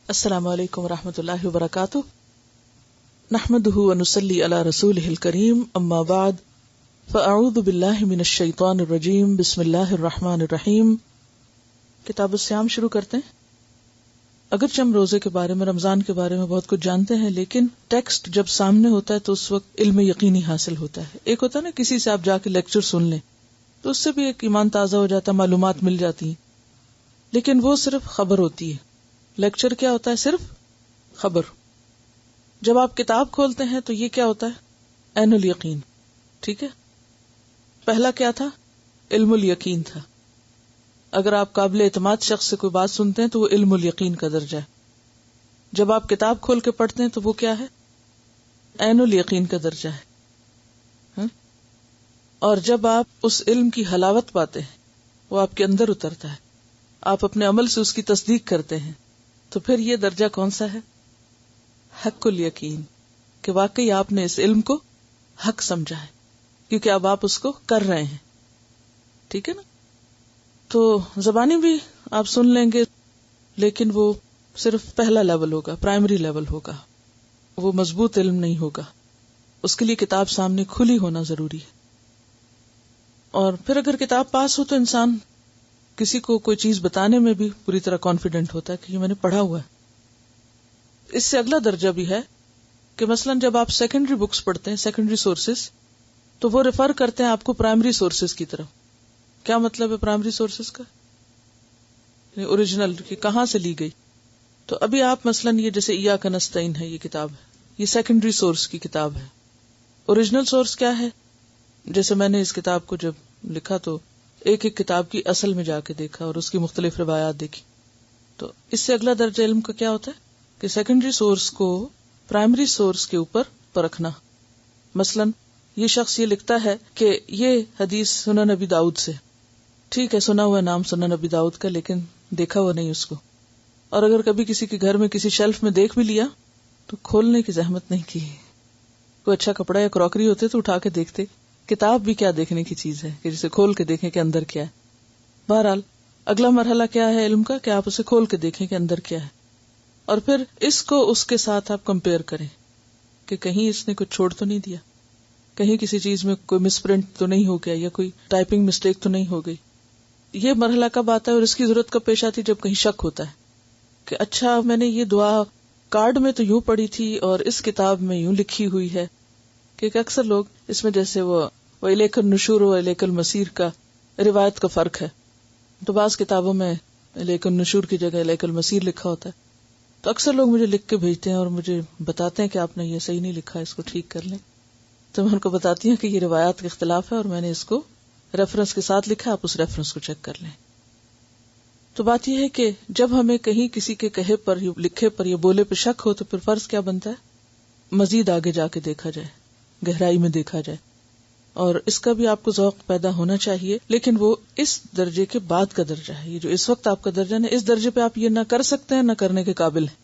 السلام علیکم ورحمۃ اللہ وبرکاتہ. نحمده ونصلی علی رسولہ الکریم، اما بعد فاعوذ باللہ من الشیطان الرجیم، بسم اللہ الرحمن الرحیم. کتاب الصیام شروع کرتے ہیں. اگرچہ ہم روزے کے بارے میں، رمضان کے بارے میں بہت کچھ جانتے ہیں، لیکن ٹیکسٹ جب سامنے ہوتا ہے تو اس وقت علم یقینی حاصل ہوتا ہے. ایک ہوتا ہے نا کسی سے آپ جا کے لیکچر سن لیں تو اس سے بھی ایک ایمان تازہ ہو جاتا ہے، معلومات مل جاتی ہیں، لیکن وہ صرف خبر ہوتی ہے. لیکچر کیا ہوتا ہے؟ صرف خبر. جب آپ کتاب کھولتے ہیں تو یہ کیا ہوتا ہے؟ عین الیقین. ٹھیک ہے، پہلا کیا تھا؟ علم الیقین تھا. اگر آپ قابل اعتماد شخص سے کوئی بات سنتے ہیں تو وہ علم الیقین کا درجہ ہے. جب آپ کتاب کھول کے پڑھتے ہیں تو وہ کیا ہے؟ عین الیقین کا درجہ ہے. اور جب آپ اس علم کی حلاوت پاتے ہیں، وہ آپ کے اندر اترتا ہے، آپ اپنے عمل سے اس کی تصدیق کرتے ہیں، تو پھر یہ درجہ کون سا ہے؟ حق الیقین، کہ واقعی آپ نے اس علم کو حق سمجھا ہے، کیونکہ اب آپ اس کو کر رہے ہیں. ٹھیک ہے نا؟ تو زبانی بھی آپ سن لیں گے، لیکن وہ صرف پہلا لیول ہوگا، پرائمری لیول ہوگا، وہ مضبوط علم نہیں ہوگا. اس کے لیے کتاب سامنے کھلی ہونا ضروری ہے. اور پھر اگر کتاب پاس ہو تو انسان کسی کو کوئی چیز بتانے میں بھی پوری طرح کانفیڈنٹ ہوتا ہے کہ یہ میں نے پڑھا ہوا ہے. اس سے اگلا درجہ بھی ہے کہ مثلا جب آپ سیکنڈری بکس پڑھتے ہیں، سیکنڈری سورسز، تو وہ ریفر کرتے ہیں آپ کو پرائمری سورسز کی طرف. کیا مطلب ہے پرائمری سورسز کا؟ اوریجنل کی کہاں سے لی گئی. تو ابھی آپ مثلا یہ جیسے ایاک نستعین ہے، یہ کتاب ہے، یہ سیکنڈری سورس کی کتاب ہے. اوریجنل سورس کیا ہے؟ جیسے میں نے اس کتاب کو جب لکھا تو ایک ایک کتاب کی اصل میں جا کے دیکھا اور اس کی مختلف روایات دیکھی. تو اس سے اگلا درجہ علم کا کیا ہوتا ہے کہ سیکنڈری سورس کو پرائمری سورس کے اوپر پرکھنا. مثلا یہ شخص یہ لکھتا ہے کہ یہ حدیث سنن نبی داؤد سے. ٹھیک ہے، سنا ہوا نام سنن نبی داؤد کا، لیکن دیکھا ہوا نہیں اس کو. اور اگر کبھی کسی کے گھر میں کسی شیلف میں دیکھ بھی لیا تو کھولنے کی زحمت نہیں کی. کوئی اچھا کپڑا یا کراکری ہوتے تو اٹھا کے دیکھتے. کتاب بھی کیا دیکھنے کی چیز ہے کہ جسے کھول کے دیکھیں کہ اندر کیا ہے. بہرحال اگلا مرحلہ کیا ہے علم کا کہ آپ اسے کھول کے دیکھیں کہ اندر کیا ہے، اور پھر اس کو اس کے ساتھ آپ کمپیئر کریں کہ کہیں اس نے کچھ چھوڑ تو نہیں دیا، کہیں کسی چیز میں کوئی مس پرنٹ تو نہیں ہو گیا، یا کوئی ٹائپنگ مسٹیک تو نہیں ہو گئی. یہ مرحلہ کب آتا ہے اور اس کی ضرورت کب پیش آتی؟ جب کہیں شک ہوتا ہے کہ اچھا میں نے یہ دعا کارڈ میں تو یوں پڑھی تھی اور اس کتاب میں یوں لکھی ہوئی ہے. کیونکہ اکثر لوگ اس میں جیسے وہ الیک النشور و الیک المصیر کا روایت کا فرق ہے، تو بعض کتابوں میں الیک النشور کی جگہ الیک المصیر لکھا ہوتا ہے. تو اکثر لوگ مجھے لکھ کے بھیجتے ہیں اور مجھے بتاتے ہیں کہ آپ نے یہ صحیح نہیں لکھا، اس کو ٹھیک کر لیں. تو میں ان کو بتاتی ہوں کہ یہ روایات کا اختلاف ہے اور میں نے اس کو ریفرنس کے ساتھ لکھا، آپ اس ریفرنس کو چیک کر لیں. تو بات یہ ہے کہ جب ہمیں کہیں کسی کے کہے پر، لکھے پر یا بولے پہ شک ہو تو پھر فرض کیا بنتا ہے؟ مزید آگے جا کے دیکھا جائے، گہرائی میں دیکھا جائے. اور اس کا بھی آپ کو ذوق پیدا ہونا چاہیے، لیکن وہ اس درجے کے بعد کا درجہ ہے. یہ جو اس وقت آپ کا درجہ ہے، اس درجے پہ آپ یہ نہ کر سکتے ہیں نہ کرنے کے قابل ہیں.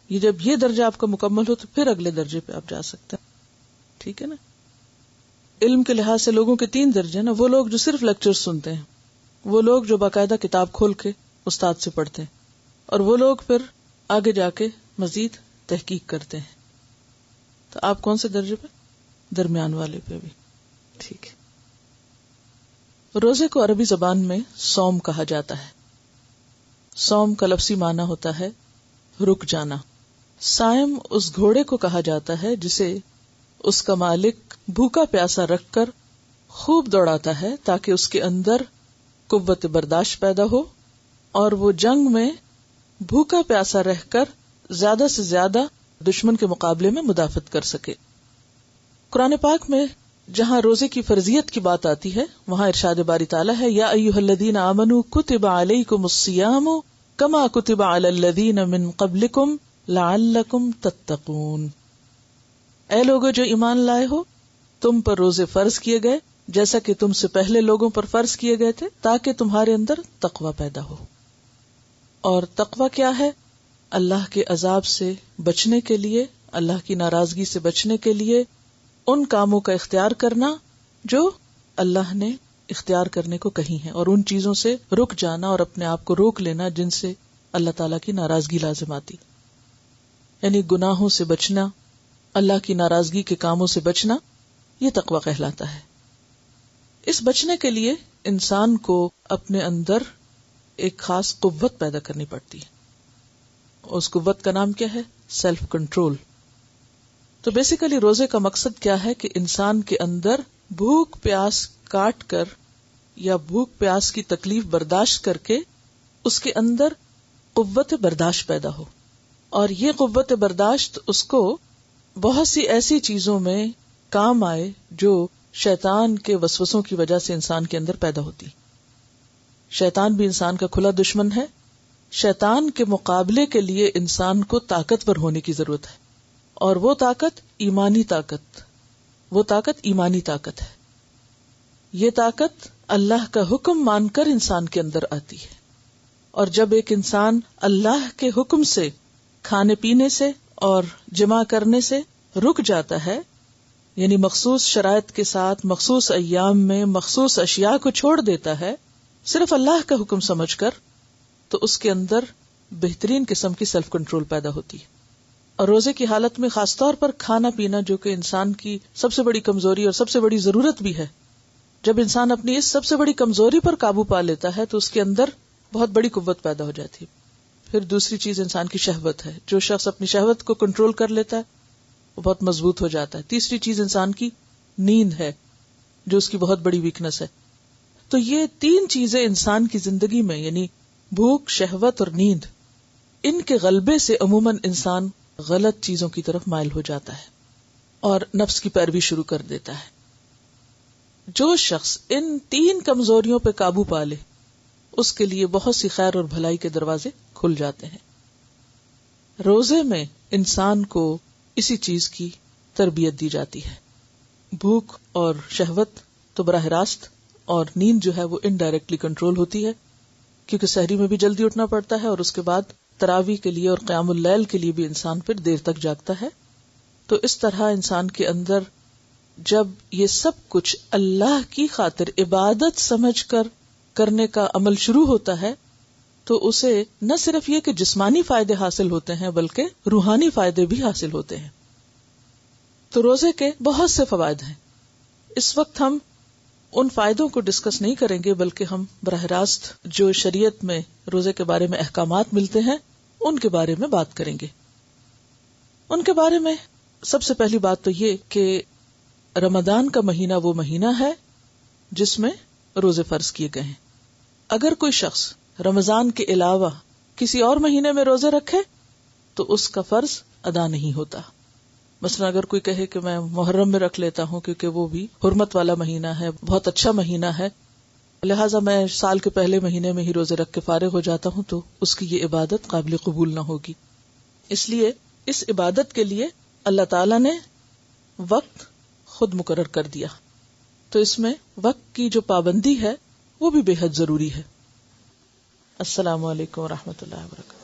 یہ جب یہ درجہ آپ کا مکمل ہو تو پھر اگلے درجے پہ آپ جا سکتے ہیں. ٹھیک ہے نا؟ علم کے لحاظ سے لوگوں کے 3 درجے ہیں نا. وہ لوگ جو صرف لیکچر سنتے ہیں، وہ لوگ جو باقاعدہ کتاب کھول کے استاد سے پڑھتے ہیں، اور وہ لوگ پھر آگے جا کے مزید تحقیق کرتے ہیں. تو آپ کون سے درجے پہ؟ درمیان والے پہ بھی. ٹھیک ہے. روزے کو عربی زبان میں صوم کہا جاتا ہے. صوم کا لفظی معنی ہوتا ہے رک جانا. صائم اس گھوڑے کو کہا جاتا ہے جسے اس کا مالک بھوکا پیاسا رکھ کر خوب دوڑاتا ہے تاکہ اس کے اندر قوت برداشت پیدا ہو اور وہ جنگ میں بھوکا پیاسا رہ کر زیادہ سے زیادہ دشمن کے مقابلے میں مدافعت کر سکے. قرآن پاک میں جہاں روزے کی فرضیت کی بات آتی ہے وہاں ارشاد باری تعالیٰ ہے، یا ایھا الذین آمنوا کتب علیکم الصیام کما کتب علی الذین من قبلکم لعلکم تتقون. اے لوگو جو ایمان لائے ہو، تم پر روزے فرض کیے گئے جیسا کہ تم سے پہلے لوگوں پر فرض کیے گئے تھے تاکہ تمہارے اندر تقوی پیدا ہو. اور تقوی کیا ہے؟ اللہ کے عذاب سے بچنے کے لیے، اللہ کی ناراضگی سے بچنے کے لیے ان کاموں کا اختیار کرنا جو اللہ نے اختیار کرنے کو کہی ہیں، اور ان چیزوں سے رک جانا اور اپنے آپ کو روک لینا جن سے اللہ تعالیٰ کی ناراضگی لازم آتی. یعنی گناہوں سے بچنا، اللہ کی ناراضگی کے کاموں سے بچنا، یہ تقویٰ کہلاتا ہے۔ اس بچنے کے لیے انسان کو اپنے اندر ایک خاص قوت پیدا کرنی پڑتی ہے۔ اس قوت کا نام کیا ہے؟ Self control. تو بیسیکلی روزے کا مقصد کیا ہے کہ انسان کے اندر بھوک پیاس کاٹ کر یا بھوک پیاس کی تکلیف برداشت کر کے اس کے اندر قوت برداشت پیدا ہو، اور یہ قوت برداشت اس کو بہت سی ایسی چیزوں میں کام آئے جو شیطان کے وسوسوں کی وجہ سے انسان کے اندر پیدا ہوتی۔ شیطان بھی انسان کا کھلا دشمن ہے۔ شیطان کے مقابلے کے لیے انسان کو طاقتور ہونے کی ضرورت ہے، اور وہ طاقت ایمانی طاقت ہے۔ یہ طاقت اللہ کا حکم مان کر انسان کے اندر آتی ہے، اور جب ایک انسان اللہ کے حکم سے کھانے پینے سے اور جمع کرنے سے رک جاتا ہے، یعنی مخصوص شرائط کے ساتھ مخصوص ایام میں مخصوص اشیاء کو چھوڑ دیتا ہے صرف اللہ کا حکم سمجھ کر، تو اس کے اندر بہترین قسم کی سیلف کنٹرول پیدا ہوتی ہے۔ اور روزے کی حالت میں خاص طور پر کھانا پینا، جو کہ انسان کی سب سے بڑی کمزوری اور سب سے بڑی ضرورت بھی ہے، جب انسان اپنی اس سب سے بڑی کمزوری پر قابو پا لیتا ہے تو اس کے اندر بہت بڑی قوت پیدا ہو جاتی ہے۔ پھر دوسری چیز انسان کی شہوت ہے۔ جو شخص اپنی شہوت کو کنٹرول کر لیتا ہے وہ بہت مضبوط ہو جاتا ہے۔ تیسری چیز انسان کی نیند ہے، جو اس کی بہت بڑی ویکنس ہے۔ تو یہ تین چیزیں انسان کی زندگی میں، یعنی بھوک، شہوت اور نیند، ان کے غلبے سے عموماً انسان غلط چیزوں کی طرف مائل ہو جاتا ہے اور نفس کی پیروی شروع کر دیتا ہے۔ جو شخص ان تین کمزوریوں پہ قابو پا لے، اس کے لیے بہت سی خیر اور بھلائی کے دروازے کھل جاتے ہیں۔ روزے میں انسان کو اسی چیز کی تربیت دی جاتی ہے۔ بھوک اور شہوت تو براہ راست، اور نیند جو ہے وہ انڈائریکٹلی کنٹرول ہوتی ہے، کیونکہ سحری میں بھی جلدی اٹھنا پڑتا ہے، اور اس کے بعد تراویح کے لیے اور قیام اللیل کے لیے بھی انسان پھر دیر تک جاگتا ہے۔ تو اس طرح انسان کے اندر جب یہ سب کچھ اللہ کی خاطر عبادت سمجھ کر کرنے کا عمل شروع ہوتا ہے، تو اسے نہ صرف یہ کہ جسمانی فائدے حاصل ہوتے ہیں بلکہ روحانی فائدے بھی حاصل ہوتے ہیں۔ تو روزے کے بہت سے فوائد ہیں۔ اس وقت ہم ان فائدوں کو ڈسکس نہیں کریں گے، بلکہ ہم براہ راست جو شریعت میں روزے کے بارے میں احکامات ملتے ہیں ان کے بارے میں بات کریں گے۔ ان کے بارے میں سب سے پہلی بات تو یہ کہ رمضان کا مہینہ وہ مہینہ ہے جس میں روزے فرض کیے گئے ہیں۔ اگر کوئی شخص رمضان کے علاوہ کسی اور مہینے میں روزے رکھے تو اس کا فرض ادا نہیں ہوتا۔ مثلا اگر کوئی کہے کہ میں محرم میں رکھ لیتا ہوں کیونکہ وہ بھی حرمت والا مہینہ ہے، بہت اچھا مہینہ ہے، لہٰذا میں سال کے پہلے مہینے میں ہی روزے رکھ کے فارغ ہو جاتا ہوں، تو اس کی یہ عبادت قابل قبول نہ ہوگی۔ اس لیے اس عبادت کے لیے اللہ تعالیٰ نے وقت خود مقرر کر دیا، تو اس میں وقت کی جو پابندی ہے وہ بھی بے حد ضروری ہے۔ السلام علیکم ورحمۃ اللہ وبرکاتہ۔